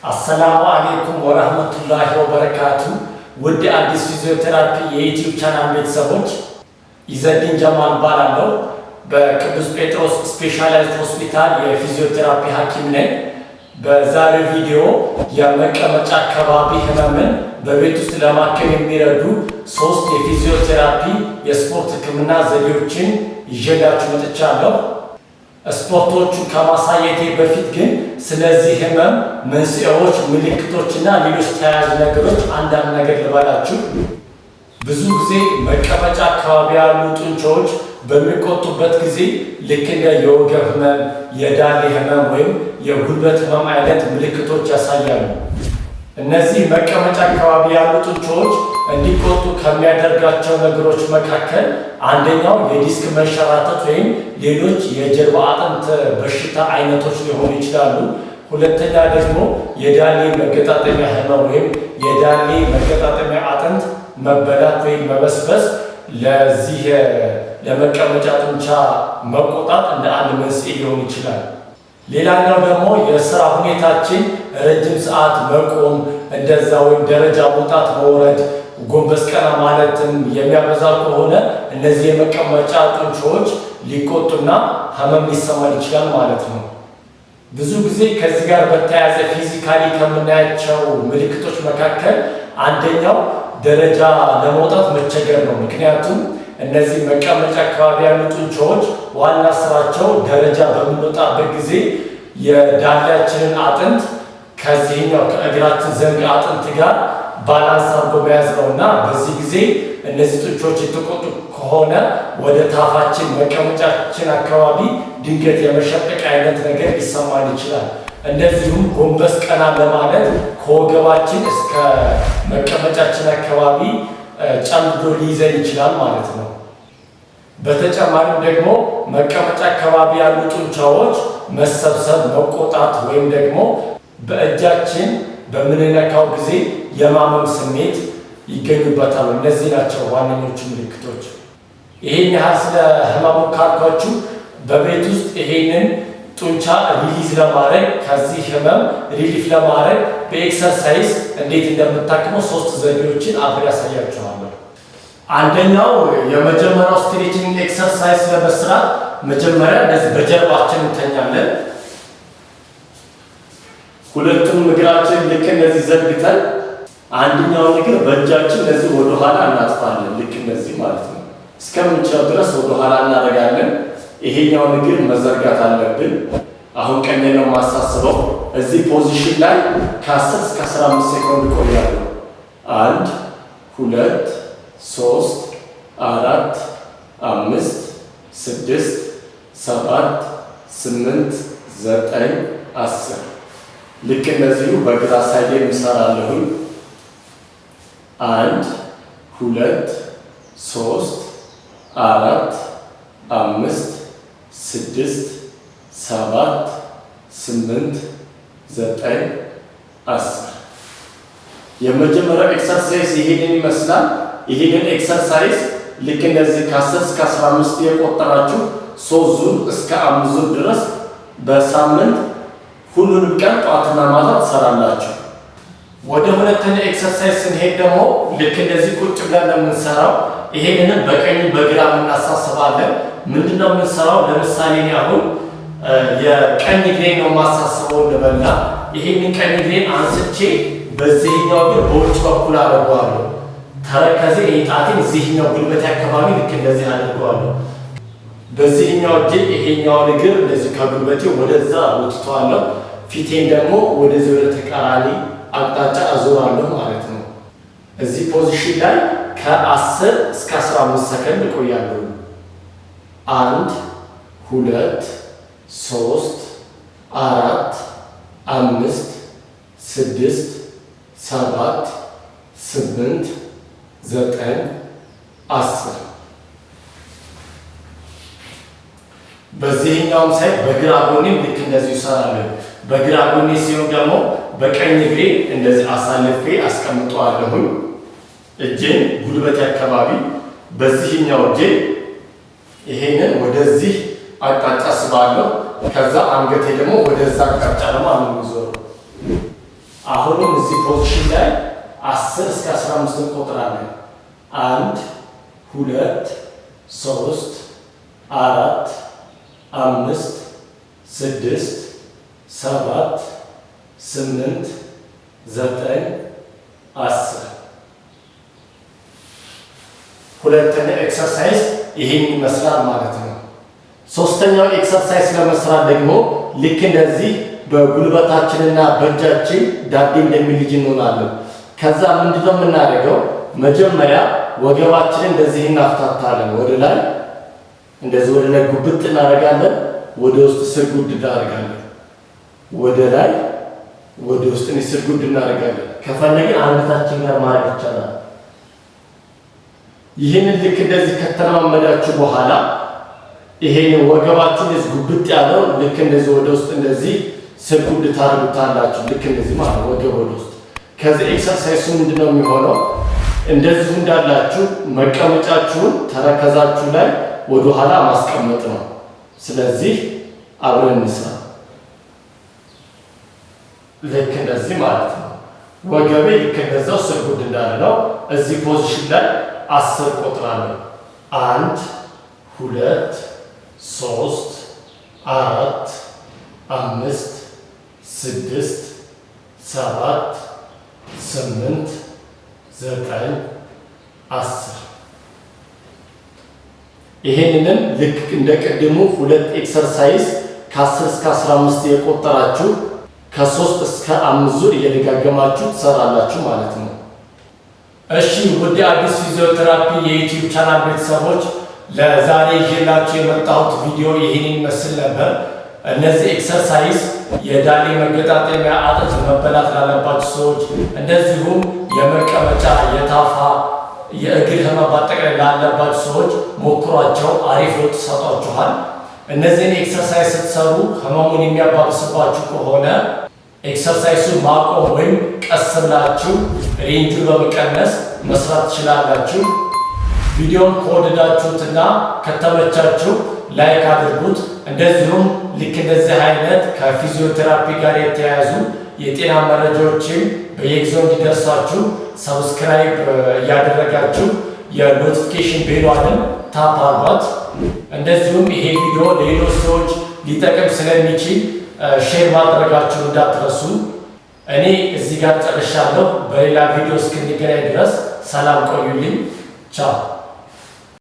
አሰላሙ አለይኩም ወራህመቱላሂ ወበረካቱ። ውድ አዲስ ፊዚዮቴራፒ የዩቲዩብ ቻናል ቤተሰቦች ኢዘዲን ጀማል ባላለው በቅዱስ ጴጥሮስ ስፔሻላይዝድ ሆስፒታል የፊዚዮቴራፒ ሐኪም ነኝ። በዛሬው ቪዲዮ የመቀመጫ አካባቢ ህመምን በቤት ውስጥ ለማከም የሚረዱ 3 የፊዚዮቴራፒ የስፖርት ህክምና ዘዴዎችን ይዤላችሁ መጥቻለሁ። ስፖርቶቹ ከማሳየቴ በፊት ግን ስለዚህ ህመም መንስኤዎች፣ ምልክቶችና ሌሎች ተያያዥ ነገሮች አንዳንድ ነገር ልበላችሁ። ብዙ ጊዜ መቀመጫ አካባቢ ያሉ ጡንቻዎች በሚቆጡበት ጊዜ ልክ እንደ የወገብ ህመም፣ የዳሌ ህመም ወይም የጉልበት ህመም አይነት ምልክቶች ያሳያሉ። እነዚህ መቀመጫ አካባቢ ያሉ ጡንቻዎች እንዲቆጡ ከሚያደርጋቸው ነገሮች መካከል አንደኛው የዲስክ መንሸራተት ወይም ሌሎች የጀርባ አጥንት በሽታ አይነቶች ሊሆኑ ይችላሉ። ሁለተኛ ደግሞ የዳሌ መገጣጠሚያ ህመም ወይም የዳሌ መገጣጠሚያ አጥንት መበላት ወይም መበስበስ ለዚህ ለመቀመጫ ጡንቻ መቆጣት እንደ አንድ መንስኤ ሊሆን ይችላል። ሌላኛው ደግሞ የስራ ሁኔታችን ረጅም ሰዓት መቆም፣ እንደዛ ወይም ደረጃ መውጣት መውረድ፣ ጎንበስ ቀና ማለትም የሚያበዛ ከሆነ እነዚህ የመቀመጫ ጡንቻዎች ሊቆጡና ህመም ሊሰማን ይችላል ማለት ነው። ብዙ ጊዜ ከዚህ ጋር በተያያዘ ፊዚካሊ ከምናያቸው ምልክቶች መካከል አንደኛው ደረጃ ለመውጣት መቸገር ነው። ምክንያቱም እነዚህ መቀመጫ አካባቢ ያሉ ጡንቻዎች ዋና ስራቸው ደረጃ በምንወጣበት ጊዜ የዳሌያችንን አጥንት ከዚህኛው ከእግራችን ዘንግ አጥንት ጋር ባላንስ አድርጎ መያዝ ነው እና በዚህ ጊዜ እነዚህ ጡንቻዎች የተቆጡ ከሆነ ወደ ታፋችን መቀመጫችን አካባቢ ድንገት የመሸቀቅ አይነት ነገር ሊሰማን ይችላል። እንደዚሁም ጎንበስ ቀና ለማለት ከወገባችን እስከ መቀመጫችን አካባቢ ጨምዶ ሊይዘን ይችላል ማለት ነው። በተጨማሪም ደግሞ መቀመጫ አካባቢ ያሉ ጡንቻዎች መሰብሰብ፣ መቆጣት ወይም ደግሞ በእጃችን በምንነካው ጊዜ የማመም ስሜት ይገኙበታል። እነዚህ ናቸው ዋነኞቹ ምልክቶች። ይሄን ያህል ስለ ህመሙ ካልኳችሁ በቤት ውስጥ ይሄንን ጡንቻ ሪሊዝ ለማድረግ ከዚህ ህመም ሪሊፍ ለማድረግ በኤክሰርሳይዝ እንዴት እንደምታክመው 3 ዘዴዎችን አብሬ ያሳያችኋለሁ። አንደኛው የመጀመሪያው ስትሬቺንግ ኤክሰርሳይዝ ለመስራት መጀመሪያ እንደዚህ በጀርባችን እንተኛለን። ሁለቱም እግራችን ልክ እንደዚህ ዘርግተን አንደኛውን እግር በእጃችን እንደዚህ ወደ ኋላ እናጥፋለን። ልክ እንደዚህ ማለት ነው። እስከምንችለው ድረስ ወደ ኋላ እናደርጋለን። ይሄኛውን እግር መዘርጋት አለብን። አሁን ቀኝ ነው የማሳስበው። እዚህ ፖዚሽን ላይ ከ10 እስከ 15 ሴኮንድ ቆያለሁ። 1 2 3 4 5 6 7 8 9 10 ልክ እንደዚሁ በግራ ሳይድ እንሰራለሁ። 1 2 3 4 5 6 7 8 9 10 የመጀመሪያው ኤክሰርሳይዝ ይሄንን ይመስላል። ይሄንን ኤክሰርሳይዝ ልክ እንደዚህ ከ10 እስከ 15 የቆጠራችሁ 3 ዙር እስከ 5 ዙር ድረስ በሳምንት ሁሉንም ቀን ጠዋትና ማታ ትሰራላችሁ። ወደ ሁለተኛው ኤክሰርሳይዝ ስንሄድ ደግሞ ልክ እንደዚህ ቁጭ ብለን ለምንሰራው ይሄንን በቀኝ በግራ እናሳስባለን። ምንድነው የምንሰራው? ለምሳሌ አሁን የቀኝ እግሬን ነው የማሳስበው እንበልና ይሄንን ቀኝ እግሬን አንስቼ በዚህኛው እግር በውጭ በኩል አደርገዋለሁ። ተረከዜ ጣቴን እዚህኛው ጉልበቴ አካባቢ ልክ እንደዚህ አደርገዋለሁ። በዚህኛው እጄ ይሄኛውን እግር እንደዚህ ከጉልበቴ ወደዛ ወጥቷለሁ። ፊቴን ደግሞ ወደዚህ ወደ ተቃራኒ አቅጣጫ አዞራለሁ ማለት ነው። እዚህ ፖዚሽን ላይ ከ10 እስከ 15 ሰከንድ እቆያለሁ። 1 2 3 4 5 6 7 8 9 10 በዚህኛውም ሳይድ በግራ ጎኔ ልክ እንደዚህ እሰራለሁ። በግራ ጎኔ ሲሆን ደግሞ በቀኝ እግሬ እንደዚህ አሳልፌ አስቀምጠዋለሁ። እጄን ጉልበቴ አካባቢ በዚህኛው እጄ ይሄንን ወደዚህ አቅጣጫ ስባለሁ። ከዛ አንገቴ ደግሞ ወደዛ አቅጣጫ ደግሞ አንዞር። አሁንም እዚህ ፖዚሽን ላይ 10 እስከ 15 እንቆጥራለን። 1 2 3 4 5 6 7 8 9 10 ሁለተኛ ኤክሰርሳይዝ ይሄን ይመስላል ማለት ነው። ሶስተኛው ኤክሰርሳይዝ ለመስራት ደግሞ ልክ እንደዚህ በጉልበታችንና በእጃችን ዳዴ እንደሚልጅ እንሆናለን። ከዛ ምንድነው የምናደርገው? መጀመሪያ ወገባችንን እንደዚህ እናፍታታለን። ወደ ላይ እንደዚህ ወደ ላይ ጉብጥ እናደርጋለን። ወደ ውስጥ ስርጉድ እናደርጋለን። ወደ ላይ ወደ ውስጥ ስርጉድ እናደርጋለን። ከፈለግን አንገታችን ጋር ማድረግ ይቻላል። ይህንን ልክ እንደዚህ ከተለማመዳችሁ በኋላ ይሄንን ወገባችን እንደዚህ ጉብጥ ያለው ልክ እንደዚህ ወደ ውስጥ እንደዚህ ስርጉድ ታደርጉታላችሁ። ልክ እንደዚህ ማለት ወገብ ወደ ውስጥ። ከዚህ ኤክሰርሳይሱ ምንድነው የሚሆነው? እንደዚህ እንዳላችሁ መቀመጫችሁን ተረከዛችሁ ላይ ወደ ኋላ ማስቀመጥ ነው። ስለዚህ አብረን እንስራ። ልክ እንደዚህ ማለት ነው። ወገቤ ልክ እንደዛው ስርጉድ እንዳለ ነው። እዚህ ፖዚሽን ላይ 10 ቆጥራለሁ። 1 2 3 4 5 6 7 8 9 10 ይሄንንም ልክ እንደቀደሙ ሁለት ኤክሰርሳይዝ ከ10 እስከ 15 የቆጠራችሁ ከ3 እስከ 5 ዙር እየደጋገማችሁ ትሰራላችሁ ማለት ነው። እሺ ውድ አዲስ ፊዚዮቴራፒ የዩቲዩብ ቻናል ቤተሰቦች ለዛሬ ይዤላችሁ የመጣሁት ቪዲዮ ይህን ይመስል ነበር። እነዚህ ኤክሰርሳይዝ የዳሌ መገጣጠሚያ አጥንት መበላት ላለባችሁ ሰዎች፣ እንደዚሁም የመቀመጫ የታፋ የእግር ህመም በአጠቃላይ ላለባችሁ ሰዎች ሞክሯቸው፣ አሪፍ ለውጥ ይሰጧችኋል። እነዚህን ኤክሰርሳይዝ ስትሰሩ ህመሙን የሚያባብስባችሁ ከሆነ ኤክሰርሳይሱን ማቆም ወይም ቀስ ብላችሁ ሬንጁን በመቀነስ መስራት ትችላላችሁ። ቪዲዮን ከወደዳችሁትና ከተመቻችሁ ላይክ አድርጉት። እንደዚሁም ልክ እንደዚህ አይነት ከፊዚዮቴራፒ ጋር የተያያዙ የጤና መረጃዎችን በየጊዜው እንዲደርሳችሁ ሰብስክራይብ እያደረጋችሁ የኖቲፊኬሽን ቤሏንም ታፕ አድርጓት። እንደዚሁም ይሄ ቪዲዮ ለሌሎች ሰዎች ሊጠቅም ስለሚችል ሼር ማድረጋችሁ እንዳትረሱ። እኔ እዚህ ጋር ጨርሻለሁ። በሌላ ቪዲዮ እስክንገናኝ ድረስ ሰላም ቆዩልኝ። ቻው።